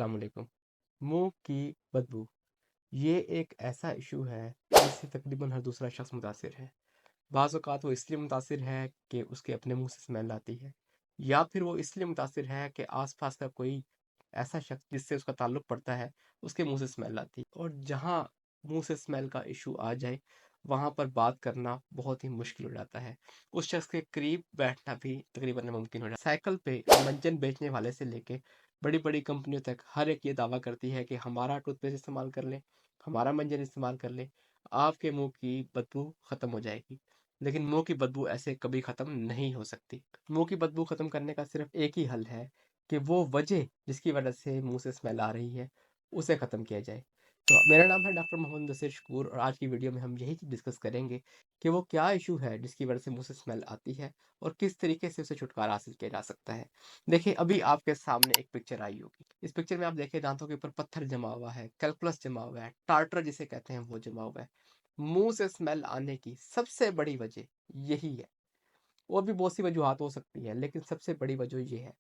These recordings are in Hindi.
अस्सलाम वालेकुम। मुँह की बदबू ये एक ऐसा इशू है जिससे तकरीबन हर दूसरा शख्स मुतासिर है। बाज़ औक़ात वो इसलिए मुतासिर है कि उसके अपने मुँह से स्मेल आती है, या फिर वो इसलिए मुतासिर है कि आस-पास का कोई ऐसा शख्स जिससे उसका ताल्लुक़ पड़ता है, उसके मुँह से स्मेल आती है। और जहाँ मुँह से स्मेल का इशू आ जाए, वहाँ पर बात करना बहुत ही मुश्किल हो जाता है। उस शख्स के करीब बैठना भी तकरीबन नामुमकिन हो जाता है। साइकिल पे मंजन बेचने वाले से लेके बड़ी-बड़ी कंपनियों तक हर एक ये दावा करती है कि हमारा टूथपेस्ट इस्तेमाल कर लें, हमारा मंजन इस्तेमाल कर लें, आपके मुँह की बदबू ख़त्म हो जाएगी। लेकिन मुँह की बदबू ऐसे कभी ख़त्म नहीं हो सकती। मुँह की बदबू ख़त्म करने का सिर्फ़ एक ही हल है कि वो वजह जिसकी वजह से मुँह से स्मेल आ रही है, उसे ख़त्म किया जाए। तो मेरा नाम है डॉक्टर मोहम्मद मुदस्सिर शकूर, और आज की वीडियो में हम यही चीज़ डिस्कस करेंगे कि वो क्या इशू है जिसकी वजह से मुँह से स्मेल आती है और किस तरीके से उसे छुटकारा हासिल किया जा सकता है। देखिए, अभी आपके सामने एक पिक्चर आई होगी। इस पिक्चर में आप देखिए, दाँतों के ऊपर पत्थर जमा हुआ है, कैल्कुलस जमा हुआ है, टार्टर जिसे कहते हैं वो जमा हुआ है। मुँह से स्मेल आने की सबसे बड़ी वजह यही है। और भी बहुत सी वजूहात हो सकती है, लेकिन सबसे बड़ी वजह ये है।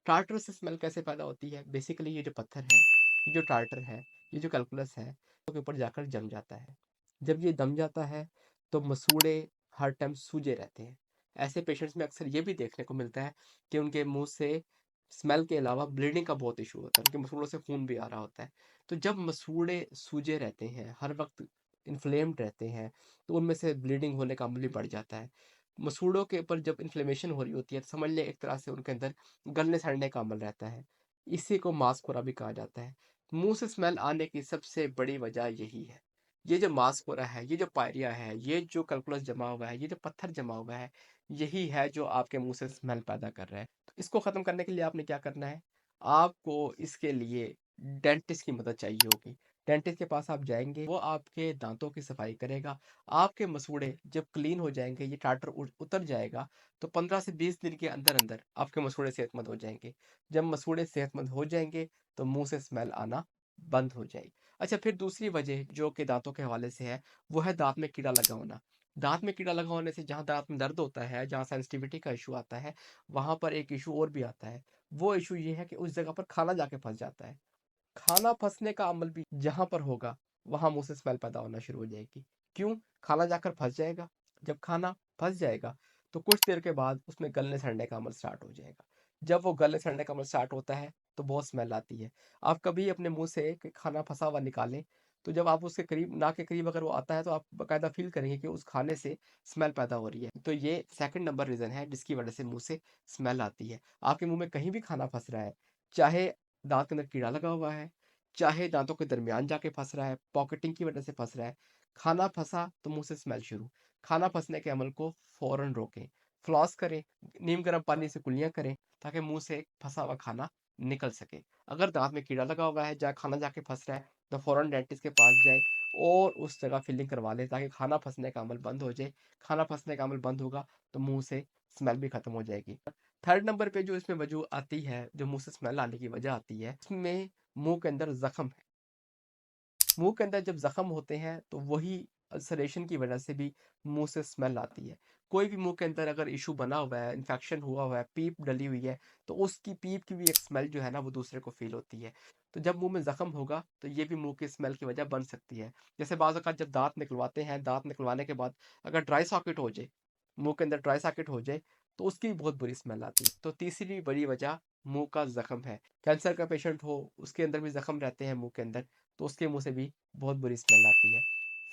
टार्टर से स्मेल कैसे पैदा होती है? बेसिकली ये जो पत्थर है, ये जो टार्टर है, ये जो कैल्कुलस है, तो के ऊपर जाकर जम जाता है। जब ये जम जाता है, तो मसूड़े हर टाइम सूजे रहते हैं। ऐसे पेशेंट्स में अक्सर ये भी देखने को मिलता है कि उनके मुँह से स्मेल के अलावा ब्लीडिंग का बहुत इशू होता है, उनके मसूड़ों से खून भी आ रहा होता है। तो जब मसूड़े सूजे रहते हैं, हर वक़्त इन्फ्लेम्ड रहते हैं, तो उनमें से ब्लीडिंग होने का अमल भी बढ़ जाता है। मसूड़ों के ऊपर जब इन्फ्लेमेशन हो रही होती है, तो समझ लें एक तरह से उनके अंदर गलने-सड़ने का अमल रहता है। इसी को मांसखोरा भी कहा जाता है। मुँह से स्मेल आने की सबसे बड़ी वजह यही है। ये जो मांसखोरा है, ये जो पायरिया है, ये जो कैल्कुलस जमा हुआ है, ये जो पत्थर जमा हुआ है, यही है जो आपके मुँह से स्मेल पैदा कर रहा है। तो इसको ख़त्म करने के लिए आपने क्या करना है? आपको इसके लिए डेंटिस्ट की मदद चाहिए होगी। डेंटिस्ट के पास आप जाएँगे, वो आपके दाँतों की सफाई करेगा। आपके मसूड़े जब क्लीन हो जाएँगे, ये टार्टर उतर जाएगा, तो 15 से 20 दिन के अंदर-अंदर आपके मसूड़े सेहतमंद हो जाएँगे। जब मसूड़े सेहतमंद हो जाएँगे, तो मुँह से स्मेल आना बंद हो जाएगी। अच्छा, फिर दूसरी वजह जो कि दाँतों के हवाले से है, वो है दाँत में कीड़ा लगा होना। दाँत में कीड़ा लगा होने से जहाँ दाँत में दर्द होता है, जहाँ सेंसिटिविटी का इश्यू आता है, वहाँ पर एक इश्यू और भी आता है। वो इश्यू ये है कि उस जगह पर खाना जाके फँस जाता है। खाना फँसने का अमल भी जहाँ पर होगा, वहाँ मुँह से स्मेल पैदा होना शुरू हो जाएगी। क्यों? खाना जाकर फँस जाएगा। जब खाना फँस जाएगा, तो कुछ देर के बाद उसमें गलने-सड़ने का अमल स्टार्ट हो जाएगा। जब वो गलने-सड़ने का अमल स्टार्ट होता है, तो बहुत स्मेल आती है। आप कभी अपने मुँह से क खाना फँसा हुआ निकालें, तो जब आप उसके करीब, नाक के करीब अगर वो आता है, तो आप बाकायदा फ़ील करेंगे कि उस खाने से स्मेल पैदा हो रही है। तो ये सेकंड नंबर रीज़न है जिसकी वजह से मुँह से स्मेल आती है। आपके मुँह में कहीं भी खाना फँस रहा है, चाहे दाँत के अंदर कीड़ा लगा हुआ है, चाहे दाँतों के दरमियान जाके फँस रहा है, पॉकेटिंग की वजह से फँस रहा है, खाना फँसा तो मुँह से स्मेल शुरू। खाना फँसने के अमल को फ़ौरन रोकें, फ्लॉस करें, नीम गर्म पानी से कुल्लियाँ करें, ताकि मुँह से फँसा हुआ खाना निकल सके। अगर दाँत में कीड़ा लगा हुआ है, जहाँ खाना जाके फँस रहा है, तो फ़ौरन डेंटिस्ट के पास जाएँ और उस जगह फिलिंग करवा लें, ताकि खाना फँसने का अमल बंद हो जाए। खाना फँसने का अमल बंद होगा, तो मुँह से स्मेल भी खत्म हो जाएगी। थर्ड नंबर पे जो इसमें वजह आती है, जो मुँह से स्मेल आने की वजह आती है, उसमें मुँह के अंदर ज़ख्म है। मुँह के अंदर जब ज़ख्म होते हैं, तो वही अल्सरेशन की वजह से भी मुँह से स्मेल आती है। कोई भी मुँह के अंदर अगर इश्यू बना हुआ है, इन्फेक्शन हुआ है, पीप डली हुई है, तो उसकी पीप की भी एक स्मेल जो है ना, वो दूसरे को फ़ील होती है। तो जब मुँह में ज़ख्म होगा, तो ये भी मुँह की स्मेल की वजह बन सकती है। जैसे बाज़ औक़ात जब दाँत निकलवाते हैं, दाँत निकलवाने के बाद अगर ड्राई सॉकेट हो जाए, मुँह के अंदर ड्राई सॉकेट हो जाए, तो उसकी भी बहुत बुरी स्मेल आती है। तो तीसरी बड़ी वजह मुँह का ज़ख्म है। कैंसर का पेशेंट हो, उसके अंदर भी ज़ख्म रहते हैं मुँह के अंदर, तो उसके मुँह से भी बहुत बुरी स्मेल आती है।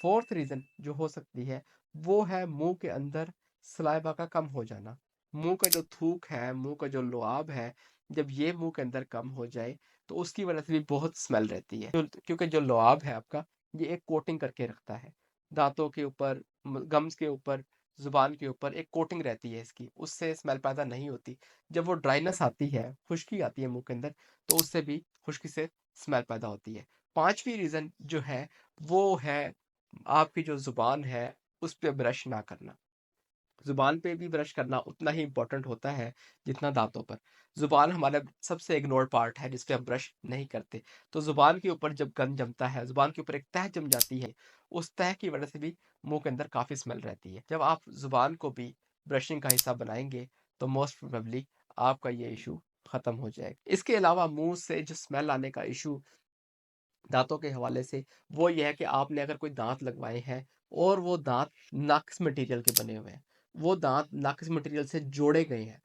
फोर्थ रीज़न जो हो सकती है, वो है मुँह के अंदर सलाइवा का कम हो जाना। मुँह का जो थूक है, मुँह का जो लुआब है, जब ये मुँह के अंदर कम हो जाए, तो उसकी वजह से भी बहुत स्मेल रहती है। क्योंकि जो लुआब है आपका, ये एक कोटिंग करके रखता है। दाँतों के ऊपर, गम्स के ऊपर, ज़ुबान के ऊपर एक कोटिंग रहती है इसकी, उससे स्मेल पैदा नहीं होती। जब वो ड्राइनेस आती है, खुश्की आती है मुँह के अंदर, तो उससे भी खुश्की से स्मेल पैदा होती है। पाँचवीं रीज़न जो है, वो है आपकी जो ज़ुबान है, उस पे ब्रश ना करना। ज़ुबान पे भी ब्रश करना उतना ही इम्पोर्टेंट होता है, जितना दाँतों पर। ज़ुबान हमारा सबसे इग्नोर्ड पार्ट है, जिस पे हम ब्रश नहीं करते। तो ज़ुबान के ऊपर जब गंद जमता है, ज़ुबान के ऊपर एक तह जम जाती है, उस तह की वजह से भी मुँह के अंदर काफ़ी स्मेल रहती है। जब आप ज़ुबान को भी ब्रशिंग का हिस्सा बनाएँगे, तो मोस्ट प्रोबेबली आपका ये इश्यू खत्म हो जाएगा। इसके अलावा मुँह से जो स्मेल आने का इश्यू दाँतों के हवाले से, वो ये है कि आपने अगर कोई दाँत लगवाए हैं और वो दाँत नाक़िस मटीरियल के बने हुए हैं, वो दाँत नाक़िस मटीरियल से जोड़े गए हैं,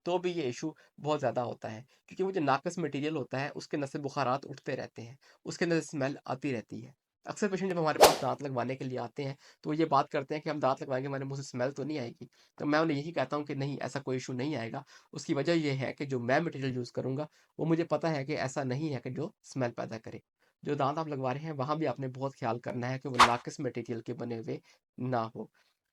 तो भी ये इश्यू बहुत ज़्यादा होता है। क्योंकि वो जो नाक़िस मटीरियल होता है, उसके अंदर से बुखारात उठते रहते हैं, उसके अंदर से स्मेल आती रहती है। अक्सर पेशेंट जब हमारे पास दाँत लगवाने के लिए आते हैं, तो वो ये बात करते हैं कि हम दाँत लगवाएँगे, हमारे मुँह से स्मेल तो नहीं आएगी? तो मैं उन्हें यही कहता हूँ कि नहीं, ऐसा कोई इश्यू नहीं आएगा। उसकी वजह ये है कि जो मैं मटीरियल यूज़ करूँगा, वो मुझे पता है कि ऐसा नहीं है कि जो स्मेल पैदा करे। जो दाँत आप लगवा रहे हैं, वहाँ भी आपने बहुत ख़्याल करना है कि वो नाक़िस मटीरियल के बने हुए ना हो।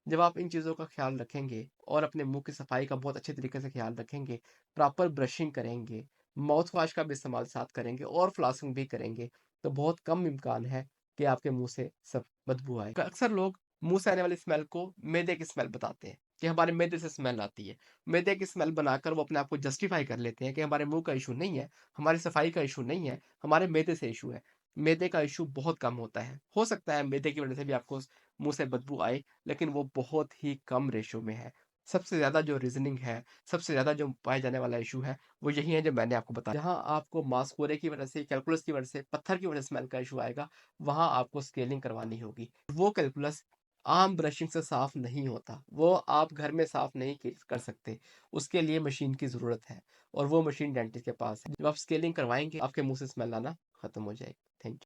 जब आप इन चीज़ों का ख़्याल रखेंगे और अपने मुँह की सफाई का बहुत अच्छे तरीके से ख़्याल रखेंगे, प्रॉपर ब्रशिंग करेंगे, माउथ वॉश का भी इस्तेमाल साथ करेंगे और फ्लॉसिंग भी करेंगे, तो बहुत कम इम्कान है कि आपके मुँह से सब बदबू आए। अक्सर लोग मुँह से आने वाली स्मेल को मैदे की स्मेल बताते हैं कि हमारे मैदे से स्मेल आती है। मैदे की स्मेल बनाकर वो अपने आप को जस्टिफ़ाई कर लेते हैं कि हमारे मुँह का इश्यू नहीं है, हमारी सफाई का इश्यू नहीं है, हमारे मैदे से इश्यू है। मैदे का इश्यू बहुत कम होता है। हो सकता है मैदे की वज़ह से भी आपको मुँह से बदबू आए, लेकिन वो बहुत ही कम रेशो में है। सबसे ज़्यादा जो रीज़निंग है, सबसे ज़्यादा जो पाया जाने वाला इश्यू है, वो यही है जो मैंने आपको बताया। जहाँ आपको मास्कोरे की वज़ह से, कैलकुलस की वज़ह से, पत्थर की वज़ह से स्मेल का इश्यू आएगा, वहाँ आपको स्केलिंग करवानी होगी। वो कैलकुलस आम ब्रशिंग से साफ़ नहीं होता, वो आप घर में साफ़ नहीं की कर सकते। उसके लिए मशीन की ज़रूरत है और वो मशीन डेंटिस्ट के पास है। जब आप स्केलिंग करवाएँगे, आपके मुँह से स्मेल आना खत्म हो जाएगी। Thank you.